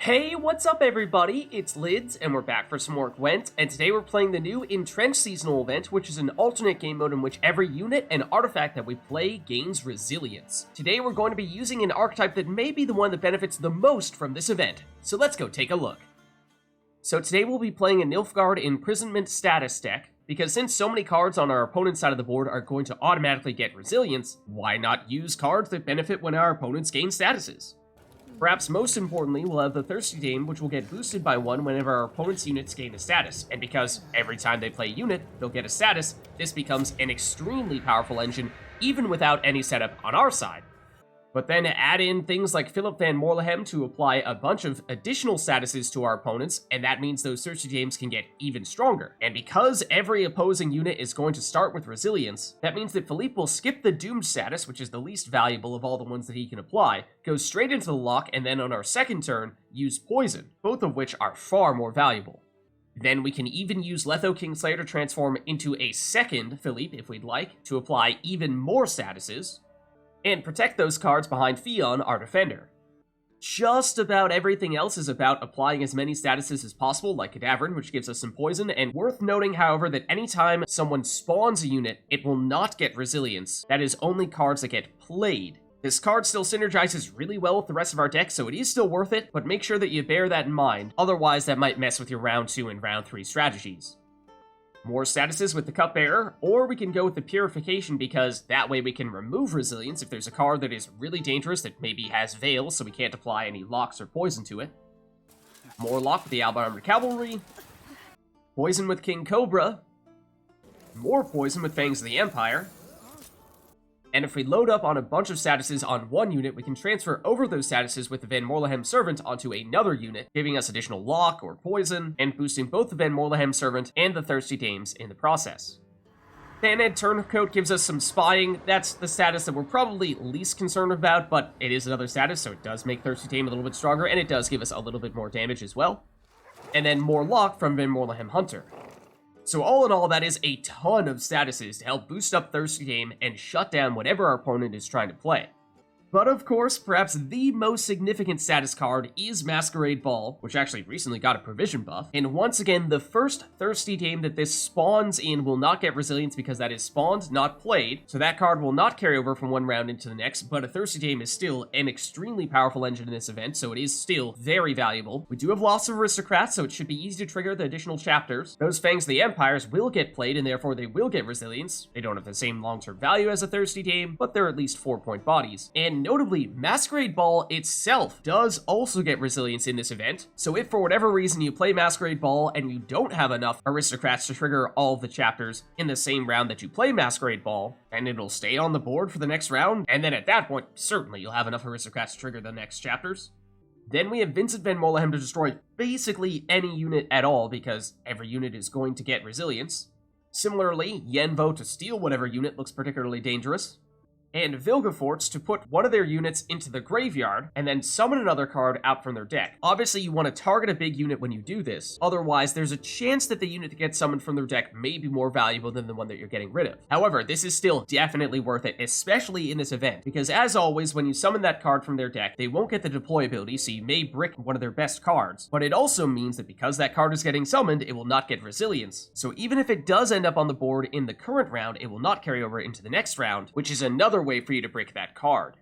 Hey, what's up everybody? It's Lids, and we're back for some more Gwent, and today we're playing the new Entrenched seasonal event, which is an alternate game mode in which every unit and artifact that we play gains resilience. Today we're going to be using an archetype that may be the one that benefits the most from this event, so let's go take a look. So today we'll be playing a Nilfgaard Imprisonment status deck, because since so many cards on our opponent's side of the board are going to automatically get resilience, why not use cards that benefit when our opponents gain statuses? Perhaps most importantly, we'll have the Thirsty Dame, which will get boosted by 1 whenever our opponent's units gain a status, and because every time they play a unit, they'll get a status, this becomes an extremely powerful engine, even without any setup on our side. But then add in things like Philippe van Moorlehem to apply a bunch of additional statuses to our opponents, and that means those Thirsty Dames can get even stronger. And because every opposing unit is going to start with resilience, that means that Philippe will skip the Doomed status, which is the least valuable of all the ones that he can apply, go straight into the lock, and then on our second turn, use Poison, both of which are far more valuable. Then we can even use Letho Kingslayer to transform into a second Philippe, if we'd like, to apply even more statuses, and protect those cards behind Ffion, our defender. Just about everything else is about applying as many statuses as possible, like Cadaverine, which gives us some poison, and worth noting, however, that anytime someone spawns a unit, it will not get resilience. That is only cards that get played. This card still synergizes really well with the rest of our deck, so it is still worth it, but make sure that you bear that in mind, otherwise that might mess with your round 2 and round 3 strategies. More statuses with the Cupbearer, or we can go with the Purification because that way we can remove resilience if there's a card that is really dangerous that maybe has Veil, so we can't apply any locks or poison to it. More lock with the Alba Armored Cavalry. Poison with King Cobra. More poison with Fangs of the Empire. And if we load up on a bunch of statuses on one unit, we can transfer over those statuses with the Moorlehem Servant onto another unit, giving us additional lock or poison, and boosting both the Moorlehem Servant and the Thirsty Dames in the process. Thanedd Turncoat gives us some spying. That's the status that we're probably least concerned about, but it is another status, so it does make Thirsty Dame a little bit stronger, and it does give us a little bit more damage as well. And then more lock from Moorlehem Hunter. So all in all, that is a ton of statuses to help boost up Thirsty Dame and shut down whatever our opponent is trying to play. But of course, perhaps the most significant status card is Masquerade Ball, which actually recently got a provision buff. And once again, the first Thirsty Dame that this spawns in will not get resilience because that is spawned, not played. So that card will not carry over from one round into the next, but a Thirsty Dame is still an extremely powerful engine in this event, so it is still very valuable. We do have Loss of Aristocrats, so it should be easy to trigger the additional chapters. Those Fangs of the Empires will get played, and therefore they will get resilience. They don't have the same long-term value as a Thirsty Dame, but they're at least 4-point bodies. And notably, Masquerade Ball itself does also get resilience in this event, so if for whatever reason you play Masquerade Ball and you don't have enough Aristocrats to trigger all of the chapters in the same round that you play Masquerade Ball, and it'll stay on the board for the next round, and then at that point, certainly you'll have enough Aristocrats to trigger the next chapters. Then we have Vincent Van Moorlehem to destroy basically any unit at all, because every unit is going to get resilience. Similarly, Yennefer to steal whatever unit looks particularly dangerous. And Vilgefortz to put one of their units into the graveyard, and then summon another card out from their deck. Obviously, you want to target a big unit when you do this, otherwise there's a chance that the unit that gets summoned from their deck may be more valuable than the one that you're getting rid of. However, this is still definitely worth it, especially in this event, because as always, when you summon that card from their deck, they won't get the deploy ability, so you may brick one of their best cards, but it also means that because that card is getting summoned, it will not get resilience. So even if it does end up on the board in the current round, it will not carry over into the next round, which is another way for you to break that card.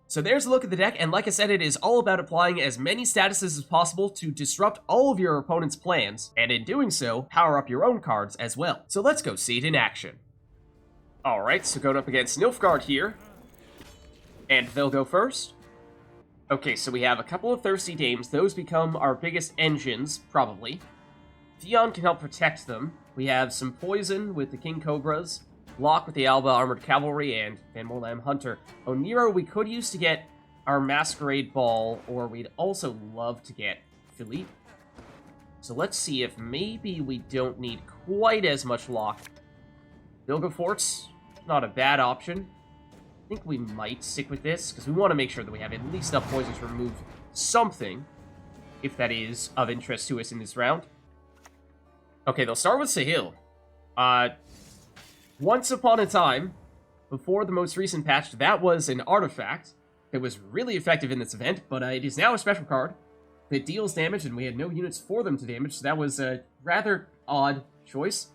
So there's a look at the deck, and like I said, it is all about applying as many statuses as possible to disrupt all of your opponent's plans, and in doing so, power up your own cards as well. So let's go see it in action. Alright, so going up against Nilfgaard here, and they'll go first. Okay, so we have a couple of Thirsty Dames. Those become our biggest engines, probably. Ffion can help protect them. We have some poison with the King Cobras, lock with the Alba Armored Cavalry, and Van Moorlehem Hunter. Oneiromancy we could use to get our Masquerade Ball, or we'd also love to get Philippe. So let's see if maybe we don't need quite as much lock. Vilgefortz, not a bad option. I think we might stick with this, because we want to make sure that we have at least enough poison to remove something, if that is of interest to us in this round. Okay, they'll start with Sahil. Once upon a time, before the most recent patch, that was an artifact that was really effective in this event, but it is now a special card. that deals damage, and we had no units for them to damage, so that was a rather odd choice.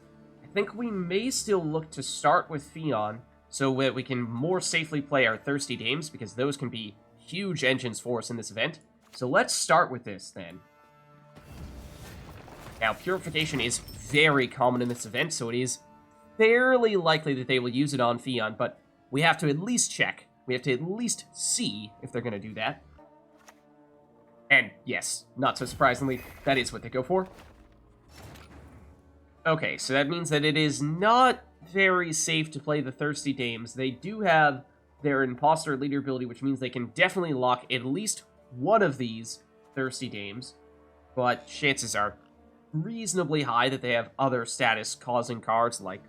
I think we may still look to start with Ffion, so that we can more safely play our Thirsty Dames, because those can be huge engines for us in this event. So let's start with this, then. Now, Purification is very common in this event, so it is fairly likely that they will use it on Ffion, but we have to at least check. We have to at least see if they're going to do that. And yes, not so surprisingly, that is what they go for. Okay, so that means that it is not very safe to play the Thirsty Dames. They do have their Imposter leader ability, which means they can definitely lock at least one of these Thirsty Dames, but chances are reasonably high that they have other status-causing cards like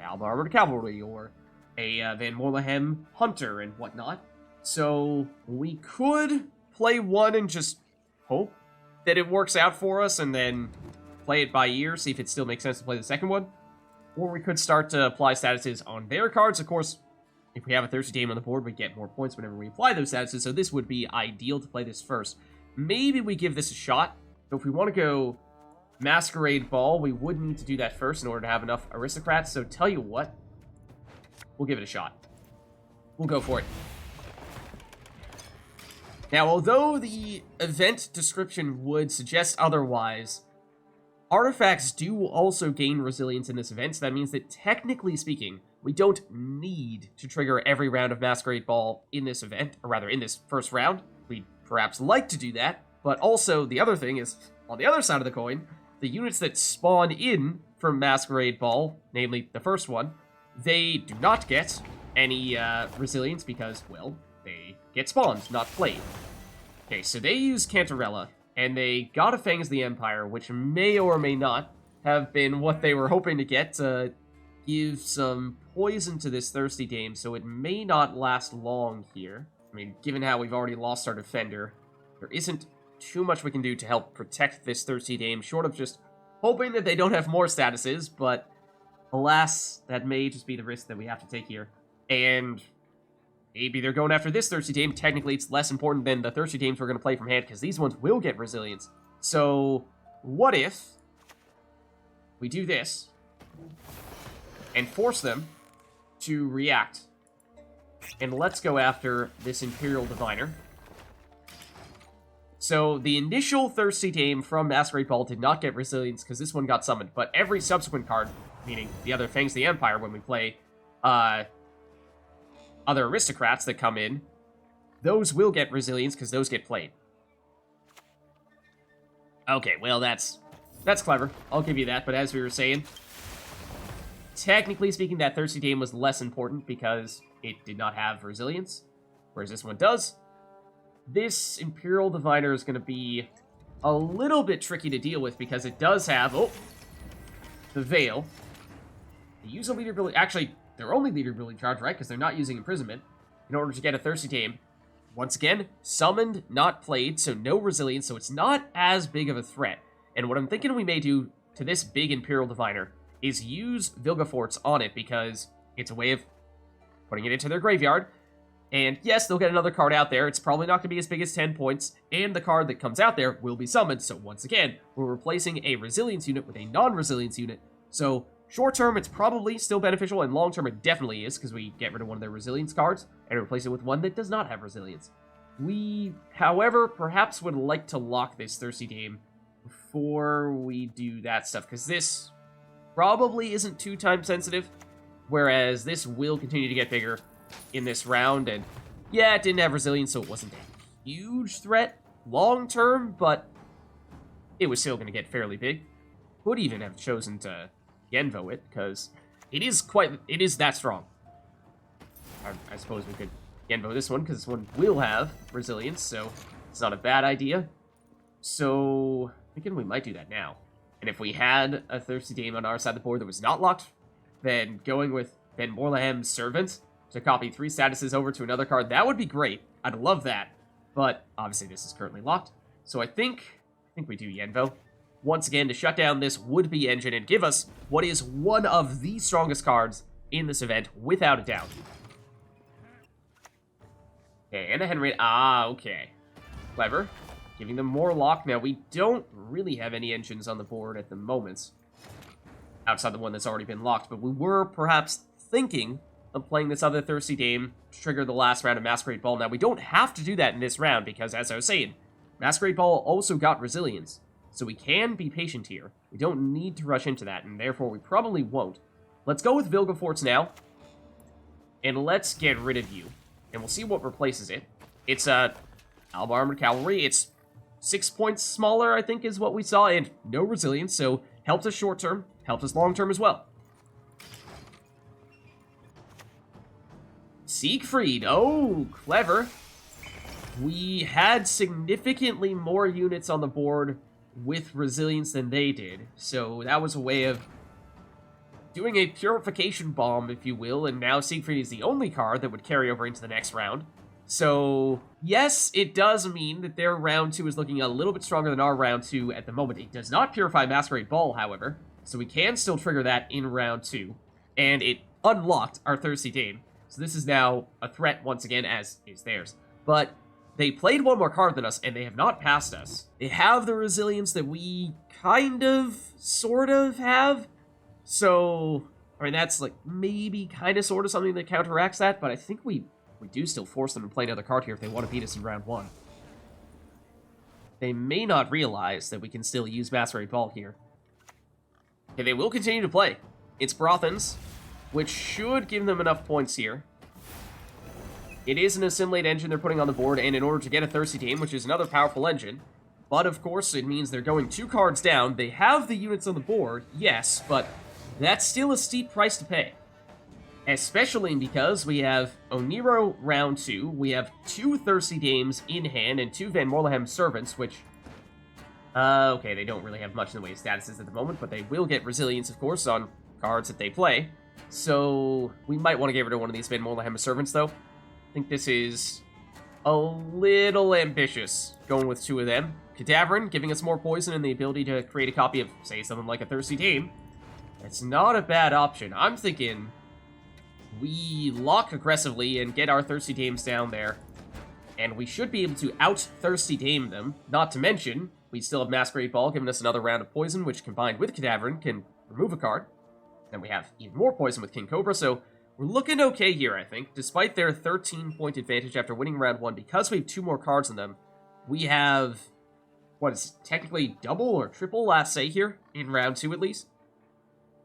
Alba Armored Cavalry or a Van Moorlehem Hunter and whatnot. So we could play one and just hope that it works out for us and then play it by ear, see if it still makes sense to play the second one. Or we could start to apply statuses on their cards. Of course, if we have a Thirsty Dame on the board, we get more points whenever we apply those statuses, so this would be ideal to play this first. Maybe we give this a shot, but if we want to go Masquerade Ball, we would need to do that first in order to have enough aristocrats, so tell you what, we'll give it a shot. We'll go for it. Now, although the event description would suggest otherwise, artifacts do also gain resilience in this event, so that means that technically speaking, we don't need to trigger every round of Masquerade Ball in this event, or rather in this first round. We'd perhaps like to do that, but also the other thing is, on the other side of the coin, the units that spawn in from Masquerade Ball, namely the first one, they do not get any resilience because, well, they get spawned, not played. Okay, so they use Cantarella, and they got a Fangs the Empire, which may or may not have been what they were hoping to get to give some poison to this Thirsty Dame, so it may not last long here. I mean, given how we've already lost our defender, there isn't too much we can do to help protect this Thirsty Dame, short of just hoping that they don't have more statuses, but alas, that may just be the risk that we have to take here. And maybe they're going after this Thirsty Dame. Technically, it's less important than the Thirsty Dames we're going to play from hand, because these ones will get resilience. So, what if we do this and force them to react? And let's go after this Imperial Diviner. So, the initial Thirsty Dame from Masquerade Ball did not get resilience because this one got summoned, but every subsequent card, meaning the other Fangs the Empire, when we play other aristocrats that come in, those will get resilience because those get played. Okay, well, that's clever. I'll give you that, but as we were saying, technically speaking, that Thirsty Dame was less important because it did not have resilience, whereas this one does. This Imperial Diviner is going to be a little bit tricky to deal with because it does have, the Veil. They use a leader ability, actually, their only leader ability charge, right? Because they're not using Imprisonment in order to get a Thirsty Dame. Once again, summoned, not played, so no resilience, so it's not as big of a threat. And what I'm thinking we may do to this big Imperial Diviner is use Vilgefortz on it, because it's a way of putting it into their graveyard. And yes, they'll get another card out there. It's probably not going to be as big as 10 points, and the card that comes out there will be summoned. So once again, we're replacing a resilience unit with a non-resilience unit. So short term, it's probably still beneficial, and long term, it definitely is, because we get rid of one of their resilience cards and replace it with one that does not have resilience. We, however, perhaps would like to lock this Thirsty Dame before we do that stuff, because this probably isn't too time sensitive, whereas this will continue to get bigger in this round, and yeah, it didn't have resilience, so it wasn't a huge threat long term, but it was still going to get fairly big. Could even have chosen to Yenvo it, because it is that strong. I suppose we could Yenvo this one, because this one will have resilience, so it's not a bad idea. So, thinking we might do that now. And if we had a Thirsty Dame on our side of the board that was not locked, then going with Moorlehem Servant to copy 3 statuses over to another card, that would be great. I'd love that. But obviously this is currently locked. So I think we do Yenvo once again to shut down this would-be engine and give us what is one of the strongest cards in this event, without a doubt. Okay, and a Henry. Ah, okay. Clever. giving them more lock. Now, we don't really have any engines on the board at the moment, outside the one that's already been locked, but we were perhaps thinking of playing this other Thirsty Dame to trigger the last round of Masquerade Ball. Now, we don't have to do that in this round, because, as I was saying, Masquerade Ball also got Resilience, so we can be patient here. We don't need to rush into that, and therefore we probably won't. Let's go with Vilgefortz now, and let's get rid of you, and we'll see what replaces it. It's Alba Armored Cavalry. It's 6 points smaller, I think, is what we saw, and no Resilience, so helped us short-term, helped us long-term as well. Siegfried, oh, clever. We had significantly more units on the board with Resilience than they did, so that was a way of doing a purification bomb, if you will, and now Siegfried is the only card that would carry over into the next round. So, yes, it does mean that their round 2 is looking a little bit stronger than our round 2 at the moment. It does not purify Masquerade Ball, however, so we can still trigger that in round 2, and it unlocked our Thirsty Dame. So this is now a threat once again, as is theirs. But they played one more card than us, and they have not passed us. They have the Resilience that we kind of, sort of have. So, I mean, that's like maybe kind of sort of something that counteracts that, but I think we do still force them to play another card here if they want to beat us in round 1. They may not realize that we can still use Masquerade Ball here. Okay, they will continue to play. It's Brothans, which should give them enough points here. It is an Assimilate engine they're putting on the board, and in order to get a Thirsty Dame, which is another powerful engine, but of course it means they're going 2 cards down. They have the units on the board, yes, but that's still a steep price to pay. Especially because we have Oneiromancy round 2, we have 2 Thirsty Dames in hand, and 2 Van Moorlehem Servants, which... okay, they don't really have much in the way of statuses at the moment, but they will get Resilience, of course, on cards that they play. So, we might want to get rid of one of these Van Moorlehem Servants, though. I think this is a little ambitious, going with 2 of them. Cadaverine, giving us more poison and the ability to create a copy of, say, something like a Thirsty Dame. It's not a bad option. I'm thinking we lock aggressively and get our Thirsty Dames down there, and we should be able to out-Thirsty Dame them. Not to mention, we still have Masquerade Ball giving us another round of poison, which combined with Cadaverine can remove a card. Then we have even more poison with King Cobra, so we're looking okay here, I think. Despite their 13-point advantage after winning round 1, because we have 2 more cards in them, we have, what is technically double or triple last say here, in round 2 at least.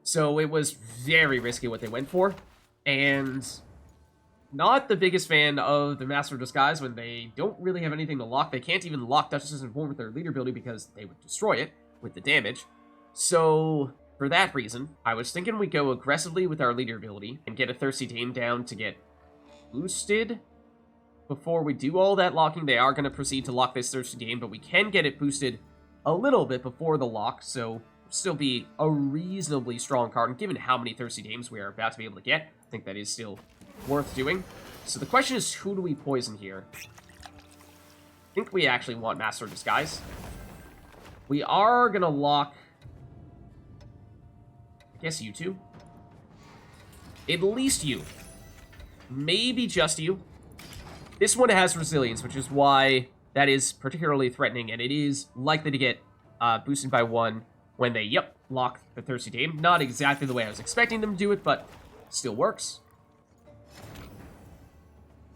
So it was very risky what they went for, and not the biggest fan of the Master of Disguise when they don't really have anything to lock. They can't even lock Duchess's Informant with their leader ability because they would destroy it with the damage. So, for that reason, I was thinking we go aggressively with our leader ability and get a Thirsty Dame down to get boosted. Before we do all that locking, they are going to proceed to lock this Thirsty Dame, but we can get it boosted a little bit before the lock, so still be a reasonably strong card. And given how many Thirsty Dames we are about to be able to get, I think that is still worth doing. So the question is, who do we poison here? I think we actually want Master of Disguise. We are going to lock, I guess, you 2. At least you. Maybe just you. This one has Resilience, which is why that is particularly threatening, and it is likely to get boosted by 1 when they, lock the Thirsty Dame. Not exactly the way I was expecting them to do it, but still works.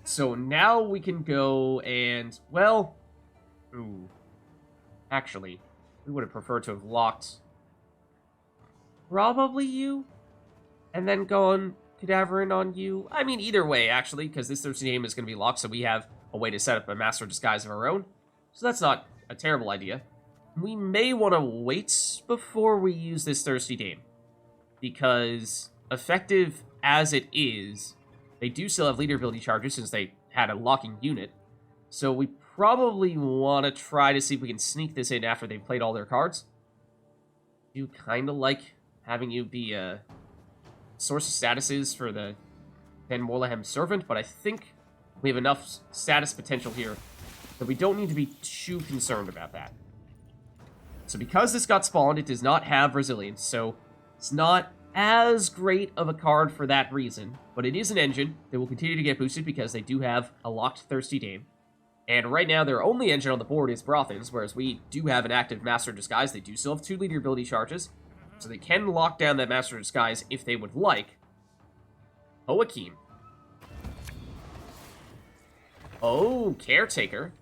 So now we can go and, well, actually, we would have preferred to have locked probably you, and then gone Cadaverine on you. I mean, either way, actually, because this Thirsty Dame is going to be locked, so we have a way to set up a Master Disguise of our own. So that's not a terrible idea. We may want to wait before we use this Thirsty Dame, because effective as it is, they do still have leader ability charges since they had a locking unit. So we probably want to try to see if we can sneak this in after they've played all their cards. I do kind of like having you be a source of statuses for the Van Moorlehem Servant, but I think we have enough status potential here that we don't need to be too concerned about that. So because this got spawned, it does not have Resilience, so it's not as great of a card for that reason, but it is an engine that will continue to get boosted because they do have a locked Thirsty Dame. And right now, their only engine on the board is Brothans, whereas we do have an active Master of Disguise. They do still have 2 leader ability charges, so they can lock down that Master of Disguise if they would like. Hoakim. Oh, Caretaker.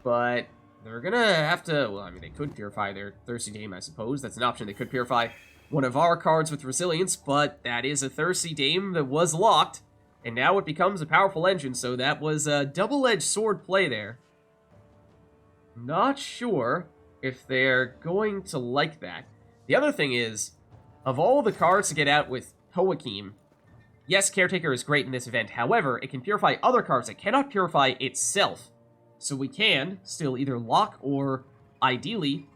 But they're gonna have to... Well, I mean, they could purify their Thirsty Dame, I suppose. That's an option. They could purify one of our cards with Resilience, but that is a Thirsty Dame that was locked. And now it becomes a powerful engine, so that was a double-edged sword play there. Not sure if they're going to like that. The other thing is, of all the cards to get out with Hoakim, yes, Caretaker is great in this event. However, it can purify other cards that cannot purify itself. So we can still either lock or, ideally,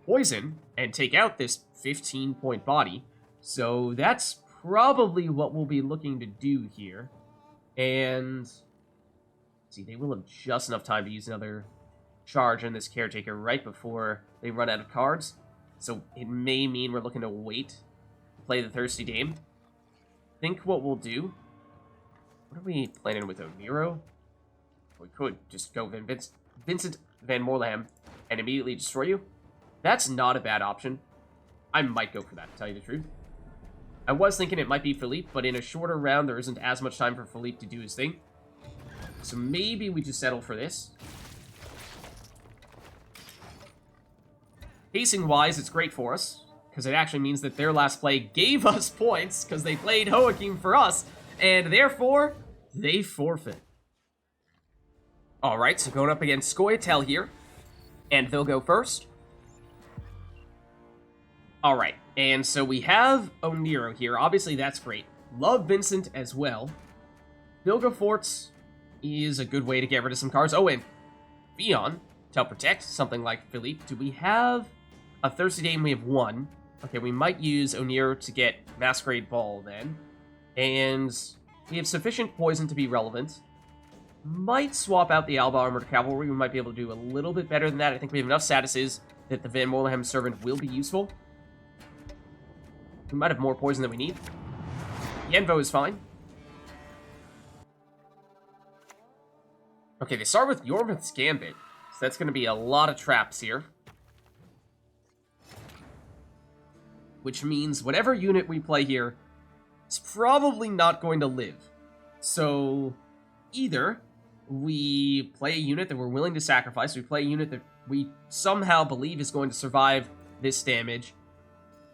poison and take out this 15-point body. So that's probably what we'll be looking to do here. And see, they will have just enough time to use another charge on this Caretaker right before they run out of cards. So it may mean we're looking to wait to play the Thirsty Dame. I think what we'll do... What are we planning with Oneiro? We could just go Vincent Van Moorlehem and immediately destroy you. That's not a bad option. I might go for that, to tell you the truth. I was thinking it might be Philippe, but in a shorter round, there isn't as much time for Philippe to do his thing. So maybe we just settle for this. Pacing-wise, it's great for us, because it actually means that their last play gave us points, because they played Hoakim for us, and therefore, they forfeit. Alright, so going up against Scoia'tael here, and they'll go first. Alright, and so we have Oneiro here. Obviously, that's great. Love Vincent as well. Vilgefortz is a good way to get rid of some cards. Oh, and Ffion to help protect, something like Philippe. Do we have a Thirsty Dame? We have 1. Okay, we might use Oneiro to get Masquerade Ball then. And we have sufficient poison to be relevant. Might swap out the Alba Armored Cavalry. We might be able to do a little bit better than that. I think we have enough statuses that the Van Moorlehem Servant will be useful. We might have more poison than we need. Yennefer is fine. Okay, they start with Yormouth's Gambit. So that's going to be a lot of traps here. Which means whatever unit we play here is probably not going to live. So either we play a unit that we're willing to sacrifice, we play a unit that we somehow believe is going to survive this damage,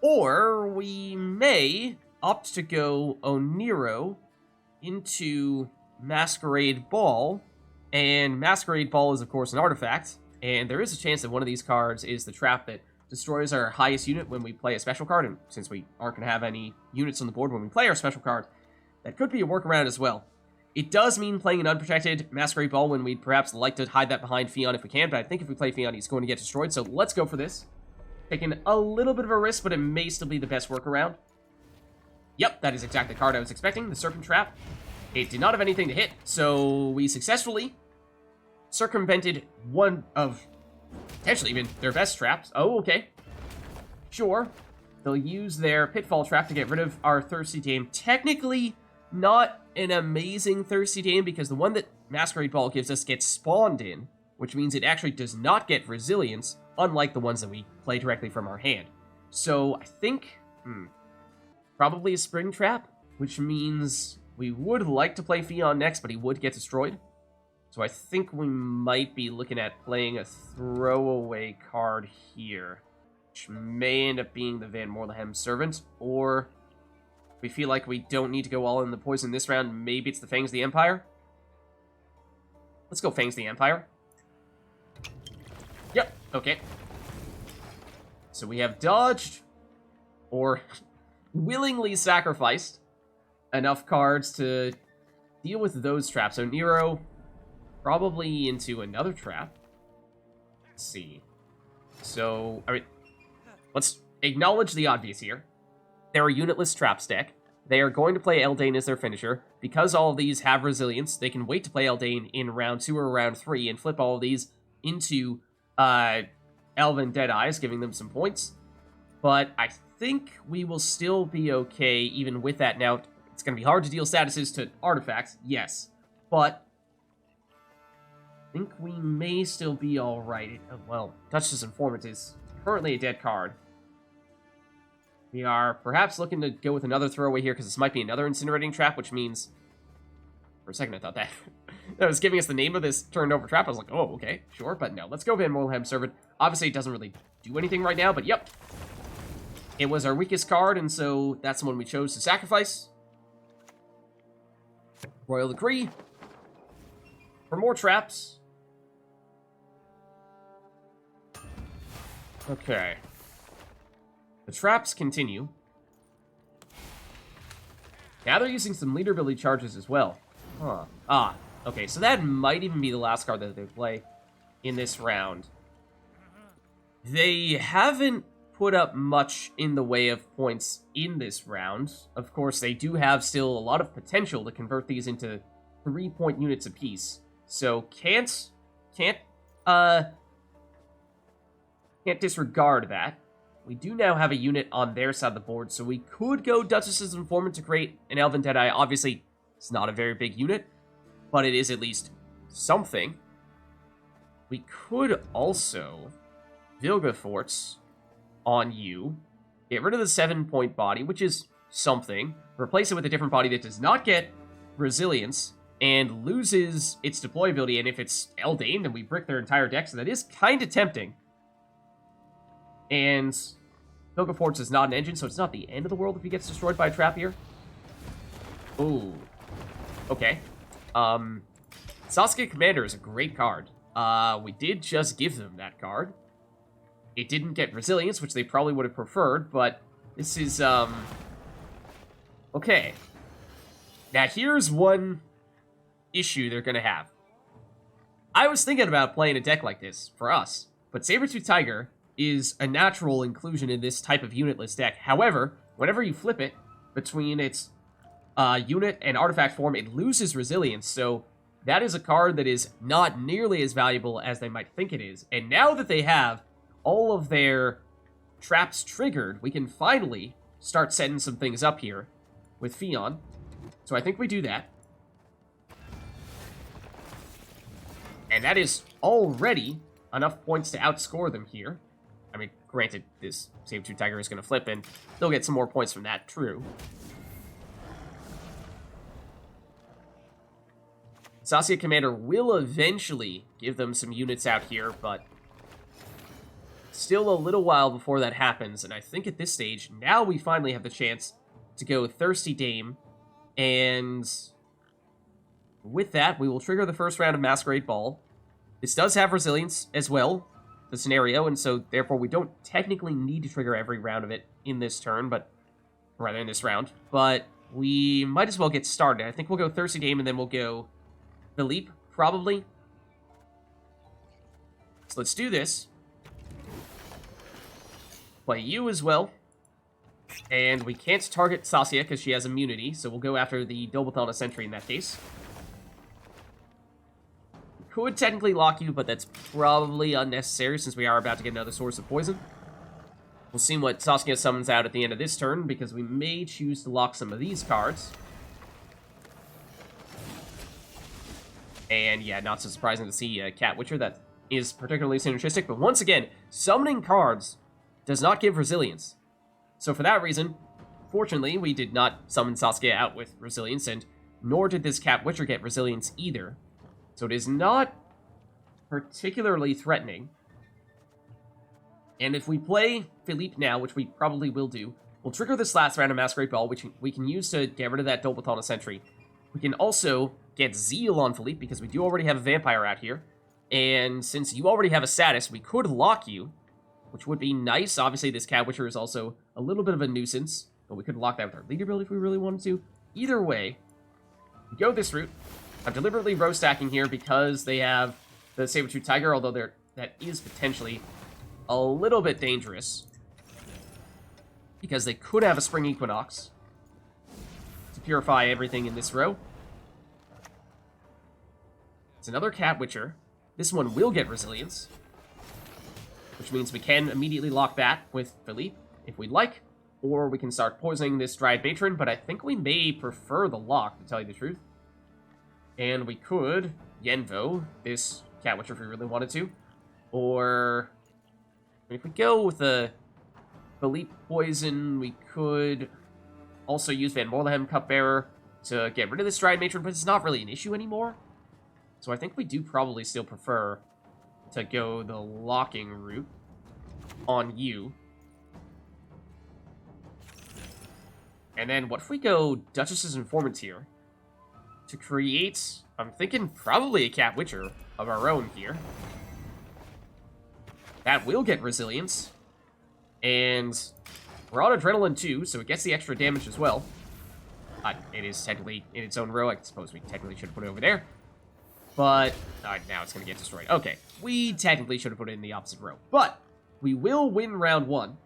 or we may opt to go Oneiro into Masquerade Ball, and Masquerade Ball is, of course, an artifact, and there is a chance that one of these cards is the trap that destroys our highest unit when we play a special card, and since we aren't going to have any units on the board when we play our special card, that could be a workaround as well. It does mean playing an unprotected Masquerade Ball when we'd perhaps like to hide that behind Ffion if we can, but I think if we play Ffion, he's going to get destroyed, so let's go for this. Taking a little bit of a risk, but it may still be the best workaround. Yep, that is exactly the card I was expecting, the Serpent Trap. It did not have anything to hit, so we successfully circumvented one of, potentially even, their best traps. Oh, okay. Sure. They'll use their Pitfall Trap to get rid of our Thirsty Dame. Technically, not an amazing Thirsty Dame, because the one that Masquerade Ball gives us gets spawned in, which means it actually does not get Resilience, unlike the ones that we play directly from our hand. So, I think, probably a Spring Trap, which means we would like to play Ffion next, but he would get destroyed. So I think we might be looking at playing a throwaway card here, which may end up being the Van Moorlehem Servant, or we feel like we don't need to go all in the poison this round, maybe it's the Fangs the Empire? Let's go Fangs the Empire. Yep, okay. So we have dodged, or willingly sacrificed, enough cards to deal with those traps. So Oneiro probably into another trap. Let's see. So, I mean, let's acknowledge the obvious here. They're a unitless traps deck. They are going to play Eldain as their finisher. Because all of these have resilience, they can wait to play Eldain in round 2 or round 3 and flip all of these into Elven Deadeyes, giving them some points. But I think we will still be okay even with that. Now, it's going to be hard to deal statuses to artifacts, yes. But think we may still be alright. Well, Duchess Informant is currently a dead card. We are perhaps looking to go with another throwaway here, because this might be another incinerating trap, which means... For a second I thought that... that was giving us the name of this turned over trap. I was like, oh, okay, sure, but no. Let's go Van Moorlehem Servant. Obviously, it doesn't really do anything right now, but yep. It was our weakest card, and so that's the one we chose to sacrifice. Royal Decree. For more traps. Okay. The traps continue. Now they're using some leader ability charges as well. Huh. Ah, okay, so that might even be the last card that they play in this round. They haven't put up much in the way of points in this round. Of course, they do have still a lot of potential to convert these into 3-point units apiece. So can't disregard that. We do now have a unit on their side of the board, so we could go Duchess's Informant to create an Elven Deadeye. Obviously, it's not a very big unit, but it is at least something. We could also Vilgefortz on you, get rid of the 7-point body, which is something, replace it with a different body that does not get resilience, and loses its deployability, and if it's Eldain, then we brick their entire deck, so that is kind of tempting. And Vilgefortz is not an engine, so it's not the end of the world if he gets destroyed by a trap here. Ooh. Okay. Saskia Commander is a great card. We did just give them that card. It didn't get resilience, which they probably would have preferred, but this is, okay. Now, here's one issue they're going to have. I was thinking about playing a deck like this for us, but Saber-Tooth Tiger is a natural inclusion in this type of unitless deck. However, whenever you flip it between its unit and artifact form, it loses resilience, so that is a card that is not nearly as valuable as they might think it is. And now that they have all of their traps triggered, we can finally start setting some things up here with Ffion. So I think we do that. And that is already enough points to outscore them here. I mean, granted, this Saber-Tooth Tiger is going to flip, and they'll get some more points from that, true. Saskia Commander will eventually give them some units out here, but still a little while before that happens, and I think at this stage, now we finally have the chance to go Thirsty Dame, and with that, we will trigger the first round of Masquerade Ball. This does have resilience as well, the scenario, and so therefore we don't technically need to trigger every round of it in this turn, but rather in this round, but we might as well get started. I think we'll go Thirsty Dame, and then we'll go Philippe, probably. So let's do this. Play you as well. And we can't target Saskia because she has immunity, so we'll go after the Dobleton Sentry in that case. We could technically lock you, but that's probably unnecessary since we are about to get another source of poison. We'll see what Saskia summons out at the end of this turn, because we may choose to lock some of these cards. And yeah, not so surprising to see Cat Witcher. That is particularly synergistic, but once again, summoning cards does not give resilience. So for that reason, fortunately, we did not summon Saskia out with resilience, and nor did this Cat Witcher get resilience either. So it is not particularly threatening. And if we play Philippe now, which we probably will do, we'll trigger this last round of Masquerade Ball, which we can use to get rid of that Dobleton Sentry. We can also get Zeal on Philippe, because we do already have a Vampire out here. And since you already have a status, we could lock you, which would be nice. Obviously, this Cat Witcher is also a little bit of a nuisance, but we could lock that with our leader build if we really wanted to. Either way, we go this route. I'm deliberately row stacking here because they have the Saber-Tooth Tiger, although that is potentially a little bit dangerous, because they could have a Spring Equinox to purify everything in this row. It's another Cat Witcher. This one will get resilience, which means we can immediately lock that with Philippe if we'd like, or we can start poisoning this Dryad Matron, but I think we may prefer the lock, to tell you the truth. And we could Yenvo this Cat Witcher if we really wanted to. Or if we go with the Philippe poison, we could also use Van Moorlehem Cupbearer to get rid of the Stride Matron, but it's not really an issue anymore. So I think we do probably still prefer to go the locking route on you. And then what if we go Duchess's Informant here to create, I'm thinking probably a Cat Witcher of our own here. That will get resilience. And we're on Adrenaline too, so it gets the extra damage as well. It is technically in its own row. I suppose we technically should have put it over there. But now it's going to get destroyed. Okay, we technically should have put it in the opposite row. But we will win round 1.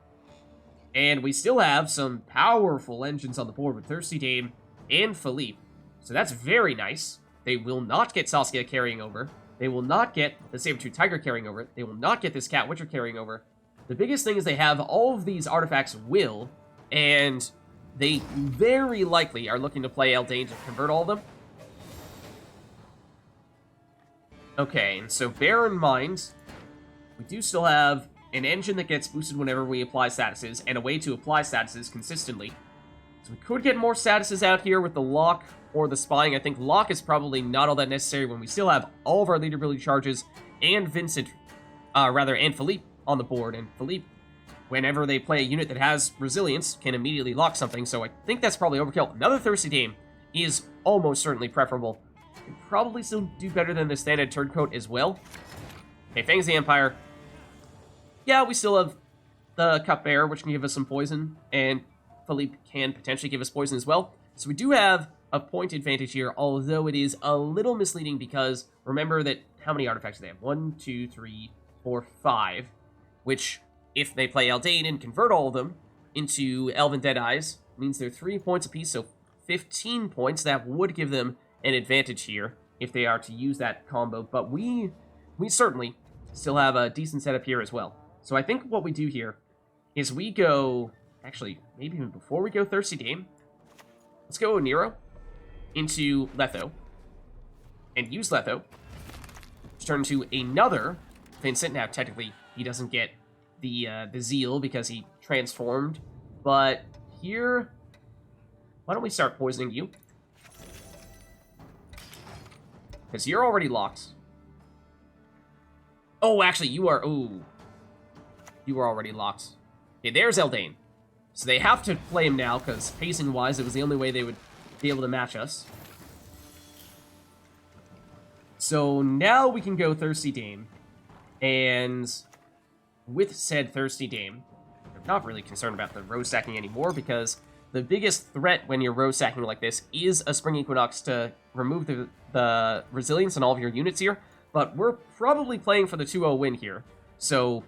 And we still have some powerful engines on the board with Thirsty Dame and Philippe. So that's very nice. They will not get Saskia carrying over. They will not get the Saber-Tooth Tiger carrying over. They will not get this Cat Witcher carrying over. The biggest thing is they have all of these artifacts will, and they very likely are looking to play Eldain to convert all of them. Okay, and so bear in mind, we do still have an engine that gets boosted whenever we apply statuses, and a way to apply statuses consistently. So we could get more statuses out here with the lock or the spying. I think lock is probably not all that necessary when we still have all of our leader ability charges and and Philippe on the board. And Philippe, whenever they play a unit that has resilience, can immediately lock something. So I think that's probably overkill. Another Thirsty Dame is almost certainly preferable. Can probably still do better than this Thanedd Turncoat as well. Okay, Fangs the Empire. Yeah, we still have the Cupbearer, which can give us some poison, and Philippe can potentially give us poison as well. So we do have a point advantage here, although it is a little misleading because remember that how many artifacts do they have? 1, 2, 3, 4, 5, which if they play Eldain and convert all of them into Elven Deadeyes, means they're 3 points apiece, so 15 points. That would give them an advantage here if they are to use that combo, but we certainly still have a decent setup here as well. So I think what we do here is we go, actually, maybe even before we go Thirsty Dame, let's go Oneiromancy into Letho, and use Letho to turn to another Vincent. Now, technically, he doesn't get the Zeal because he transformed, but here, why don't we start poisoning you? Because you're already locked. Oh, actually, you are, ooh. You are already locked. Okay, there's Eldain. So they have to play him now, because pacing-wise, it was the only way they would be able to match us. So now we can go Thirsty Dame. And with said Thirsty Dame, I'm not really concerned about the row stacking anymore, because the biggest threat when you're row stacking like this is a Spring Equinox to remove the resilience on all of your units here. But we're probably playing for the 2-0 win here. So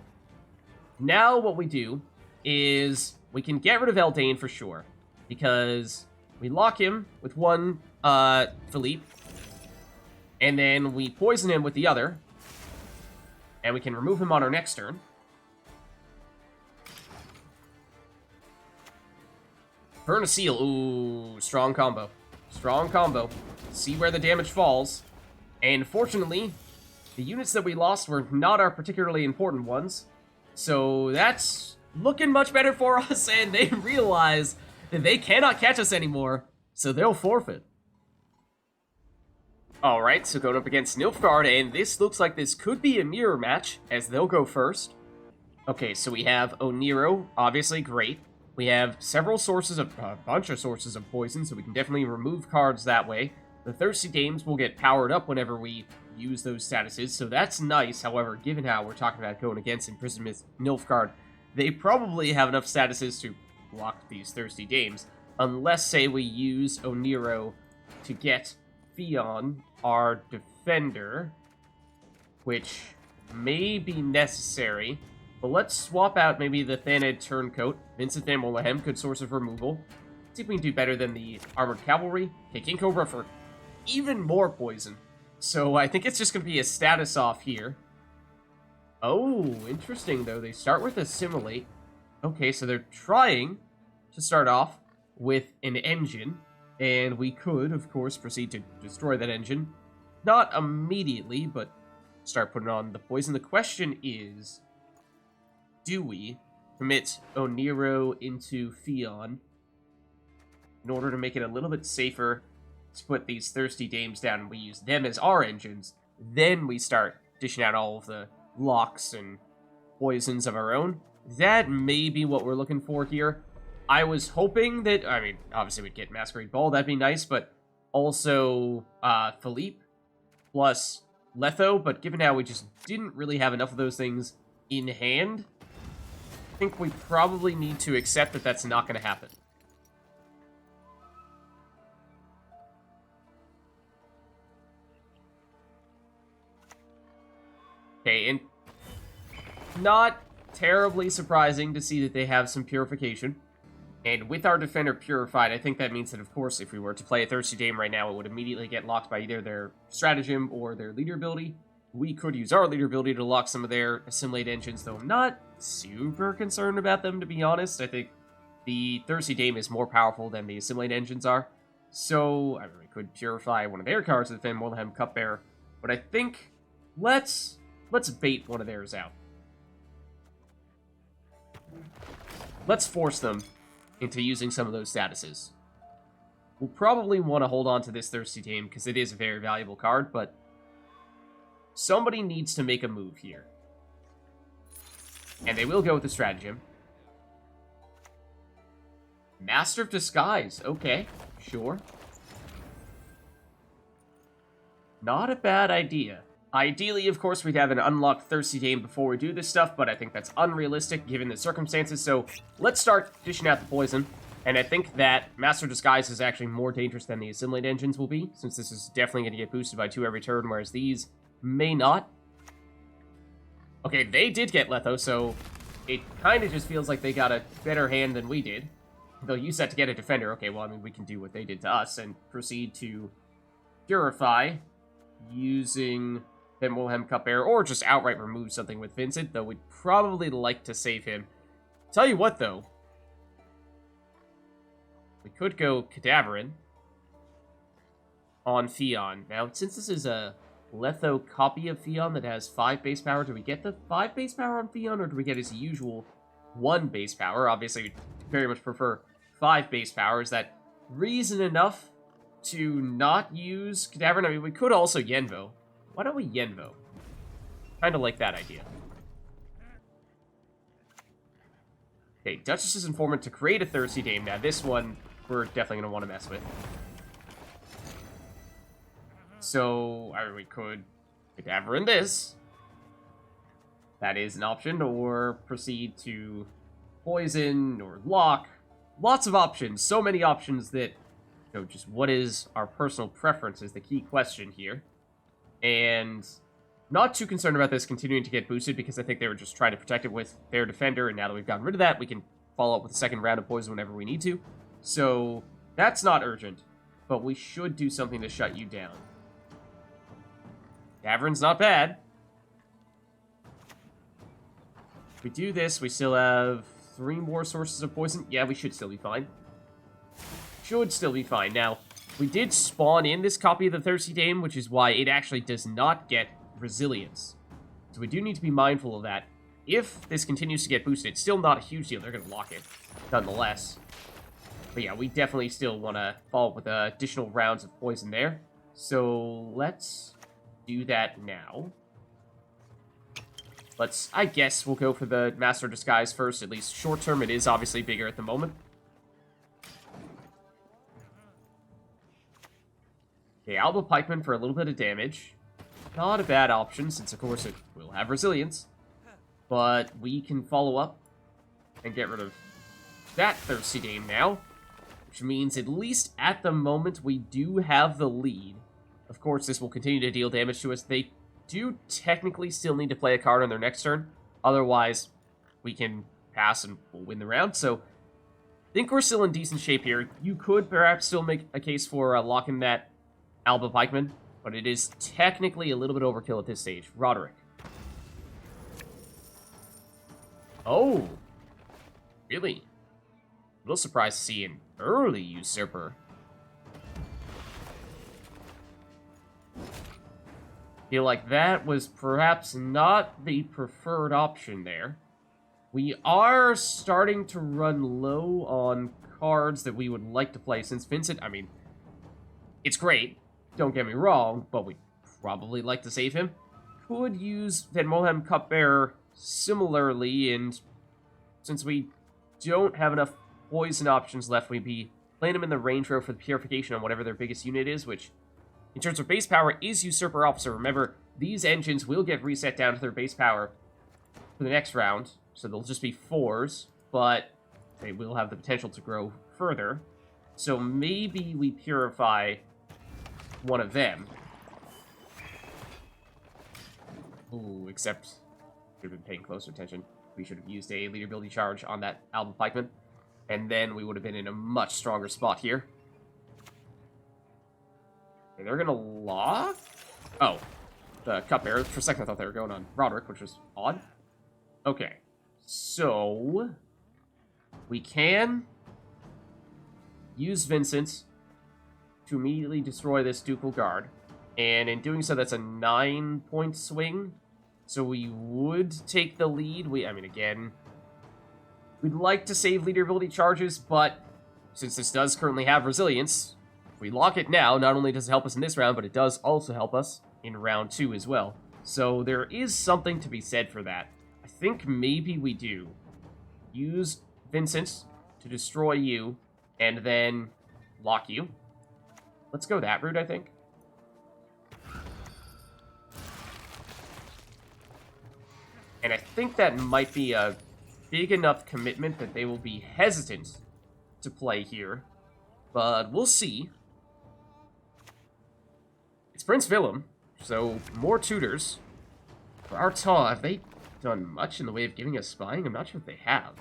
now what we do is we can get rid of Eldain for sure, because we lock him with one Philippe, and then we poison him with the other, and we can remove him on our next turn. Burn a Seal. Ooh, strong combo. Strong combo. See where the damage falls. And fortunately, the units that we lost were not our particularly important ones. So that's looking much better for us, and they realize that they cannot catch us anymore, so they'll forfeit. Alright, so going up against Nilfgaard, and this looks like this could be a mirror match, as they'll go first. Okay, so we have Oneiromancy, obviously great. We have several sources of, a bunch of sources of poison, so we can definitely remove cards that way. The Thirsty Dames will get powered up whenever we use those statuses, so that's nice. However, given how we're talking about going against Imprisonment Nilfgaard, they probably have enough statuses to block these Thirsty Dames, unless, say, we use Oneiromancy to get Ffion, our defender, which may be necessary. But let's swap out maybe the Thanedd Turncoat. Vincent Van Moorlehem, good source of removal. See if we can do better than the Armored Cavalry. Okay, King Cobra for even more poison. So I think it's just going to be a status off here. Oh, interesting, though. They start with Assimilate. Okay, so they're trying to start off with an engine. And we could, of course, proceed to destroy that engine. Not immediately, but start putting on the poison. The question is, do we commit Oneiro into Ffion in order to make it a little bit safer to put these thirsty dames down and we use them as our engines? Then we start dishing out all of the locks and poisons of our own. That may be what we're looking for here. I was hoping that, I mean, obviously we'd get Masquerade Ball, that'd be nice, but also Philippe plus Letho, but given how we just didn't really have enough of those things in hand, I think we probably need to accept that that's not going to happen. Okay, and not terribly surprising to see that they have some purification. And with our defender purified, I think that means that, of course, if we were to play a Thirsty Dame right now, it would immediately get locked by either their stratagem or their leader ability. We could use our leader ability to lock some of their assimilate engines, though I'm not super concerned about them, to be honest. I think the Thirsty Dame is more powerful than the assimilate engines are. So, I mean, we could purify one of their cards to defend Moorlehem Cupbearer. But I think, let's bait one of theirs out. Let's force them into using some of those statuses. We'll probably want to hold on to this Thirsty Dame because it is a very valuable card, but somebody needs to make a move here. And they will go with the stratagem. Master of Disguise. Okay, sure. Not a bad idea. Ideally, of course, we'd have an unlocked Thirsty Dame before we do this stuff, but I think that's unrealistic given the circumstances, so let's start dishing out the poison. And I think that Master Disguise is actually more dangerous than the Assimilate engines will be, since this is definitely going to get boosted by 2 every turn, whereas these may not. Okay, they did get Letho, so it kind of just feels like they got a better hand than we did. They'll use that to get a defender. Okay, well, I mean, we can do what they did to us and proceed to purify using Van Moorlehem Cupbearer, or just outright remove something with Vincent, though we'd probably like to save him. Tell you what, though. We could go Cadaverine on Ffion. Now, since this is a Letho copy of Ffion that has 5 base power, do we get the 5 base power on Ffion, or do we get his usual 1 base power? Obviously, we very much prefer 5 base power. Is that reason enough to not use Cadaverine? I mean, we could also Yenvo. Why don't we Yenvo? Kind of like that idea. Okay, Duchess's Informant to create a Thirsty Dame. Now, this one, we're definitely going to want to mess with. So, I mean, we could Cadaverine this. That is an option, or proceed to poison, or lock. Lots of options. So many options that, you know, just what is our personal preference is the key question here. And not too concerned about this continuing to get boosted, because I think they were just trying to protect it with their defender, and now that we've gotten rid of that, we can follow up with a second round of poison whenever we need to. So, that's not urgent, but we should do something to shut you down. Cadaverines not bad. If we do this, we still have 3 more sources of poison. Yeah, we should still be fine. Should still be fine. Now, we did spawn in this copy of the Thirsty Dame, which is why it actually does not get resilience. So we do need to be mindful of that. If this continues to get boosted, it's still not a huge deal. They're going to lock it, nonetheless. But yeah, we definitely still want to follow up with additional rounds of poison there. So let's do that now. I guess we'll go for the Master Disguise first, at least short term. It is obviously bigger at the moment. Okay, Alba Pikeman for a little bit of damage. Not a bad option, since of course it will have resilience. But we can follow up and get rid of that Thirsty Dame now. Which means, at least at the moment, we do have the lead. Of course, this will continue to deal damage to us. They do technically still need to play a card on their next turn. Otherwise, we can pass and we'll win the round. So, I think we're still in decent shape here. You could perhaps still make a case for locking that Alba Pikeman, but it is technically a little bit overkill at this stage. Roderick. Oh. Really? A little surprised to see an early Usurper. Feel like that was perhaps not the preferred option there. We are starting to run low on cards that we would like to play, since Vincent, I mean, it's great, don't get me wrong, but we'd probably like to save him. Could use Van Moorlehem Cupbearer similarly, and since we don't have enough poison options left, we'd be playing him in the range row for the purification on whatever their biggest unit is, which, in terms of base power, is Usurper Officer. Remember, these engines will get reset down to their base power for the next round, so they'll just be 4s, but they will have the potential to grow further. So maybe we purify one of them. Ooh, except should have been paying closer attention. We should have used a leader ability charge on that Alba pikeman, and then we would have been in a much stronger spot here. Okay, they're gonna lock? Oh, the Cupbearer. For a second I thought they were going on Roderick, which was odd. Okay, so we can use Vincent to immediately destroy this Ducal Guard, and in doing so, that's a 9-point swing. So we would take the lead. I mean, again, we'd like to save leader ability charges, but since this does currently have resilience, if we lock it now, not only does it help us in this round, but it does also help us in round 2 as well. So there is something to be said for that. I think maybe we do use Vincent to destroy you, and then lock you. Let's go that route, I think. And I think that might be a big enough commitment that they will be hesitant to play here. But we'll see. It's Prince Willem, so more tutors. For Artaud, have they done much in the way of giving us spying? I'm not sure if they have.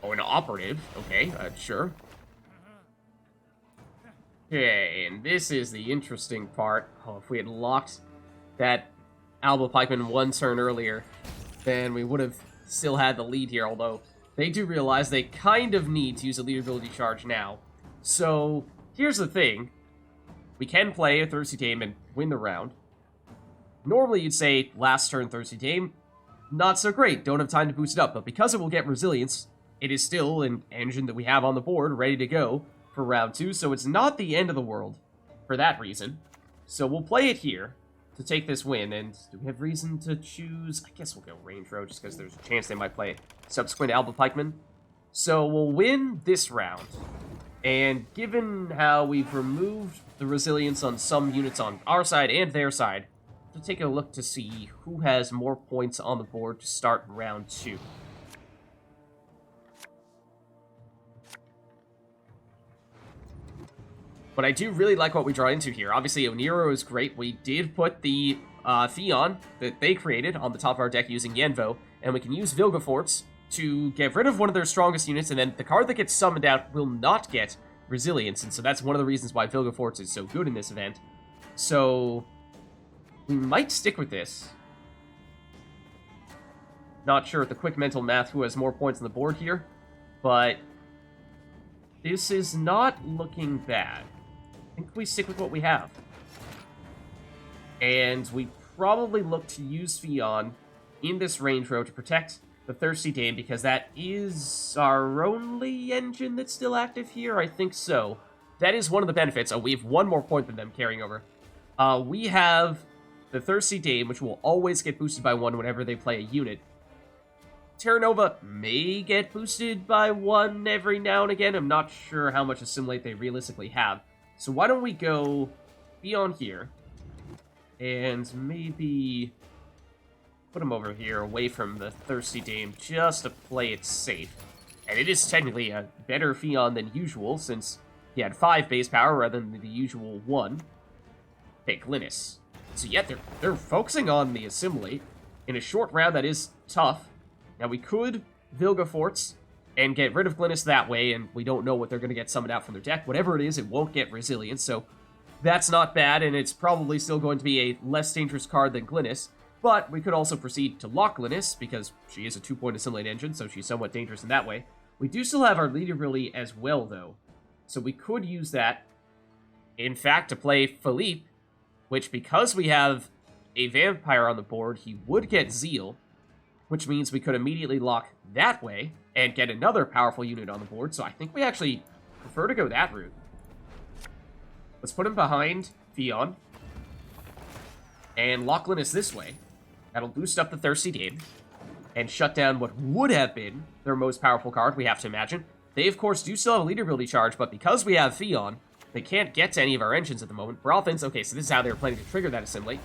Oh, an operative. Okay, sure. Okay, and this is the interesting part. Oh, if we had locked that Alba pikeman 1 turn earlier, then we would have still had the lead here, although they do realize they kind of need to use a leader ability charge now. So, here's the thing. We can play a Thirsty Dame and win the round. Normally you'd say, last turn Thirsty Dame, not so great, don't have time to boost it up, but because it will get resilience, it is still an engine that we have on the board, ready to go for round 2, so it's not the end of the world for that reason. So we'll play it here to take this win, and do we have reason to choose? I guess we'll go range row, just because there's a chance they might play subsequent Alba pikeman. So we'll win this round, and given how we've removed the resilience on some units on our side and their side, to take a look to see who has more points on the board to start round 2. But I do really like what we draw into here. Obviously, Oneiro is great. We did put the Ffion that they created on the top of our deck using Yennefer, and we can use Vilgefortz to get rid of one of their strongest units, and then the card that gets summoned out will not get resilience, and so that's one of the reasons why Vilgefortz is so good in this event. So we might stick with this. Not sure with the quick mental math who has more points on the board here, but this is not looking bad. I think we stick with what we have. And we probably look to use Ffion in this range row to protect the Thirsty Dame, because that is our only engine that's still active here. I think so. That is one of the benefits. Oh, we have one more point than them carrying over. We have the Thirsty Dame, which will always get boosted by 1 whenever they play a unit. Terra Nova may get boosted by 1 every now and again. I'm not sure how much Assimilate they realistically have. So why don't we go Ffion here, and maybe put him over here away from the Thirsty Dame just to play it safe. And it is technically a better Ffion than usual, since he had 5 base power rather than the usual 1. Okay, Glynis. So yeah, they're focusing on the Assimilate. In a short round, that is tough. Now, we could Vilgefortz and get rid of Glynis that way, and we don't know what they're going to get summoned out from their deck. Whatever it is, it won't get resilience, so that's not bad, and it's probably still going to be a less dangerous card than Glynis. But we could also proceed to lock Glynis, because she is a 2-point Assimilate engine, so she's somewhat dangerous in that way. We do still have our leader ability as well, though, so we could use that, in fact, to play Philippe which, because we have a vampire on the board, he would get Zeal, which means we could immediately lock that way and get another powerful unit on the board, so I think we actually prefer to go that route. Let's put him behind Ffion, and lock Linus this way. That'll boost up the Thirsty Dame, and shut down what would have been their most powerful card, we have to imagine. They, of course, do still have a leader ability charge, but because we have Ffion, they can't get to any of our engines at the moment. Brothans, okay, so this is how they were planning to trigger that Assimilate.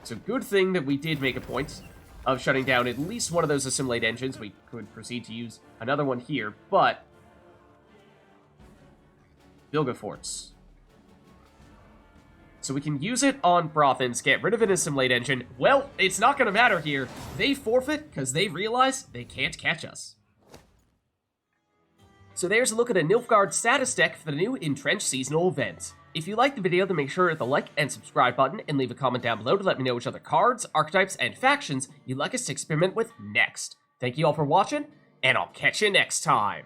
So good thing that we did make a point of shutting down at least one of those Assimilate engines. We could proceed to use another one here, but Vilgefortz. So we can use it on Brothans, get rid of an Assimilate engine. Well, it's not going to matter here. They forfeit because they realize they can't catch us. So there's a look at a Nilfgaard status deck for the new Entrenched seasonal event. If you liked the video, then make sure to hit the like and subscribe button and leave a comment down below to let me know which other cards, archetypes, and factions you'd like us to experiment with next. Thank you all for watching, and I'll catch you next time.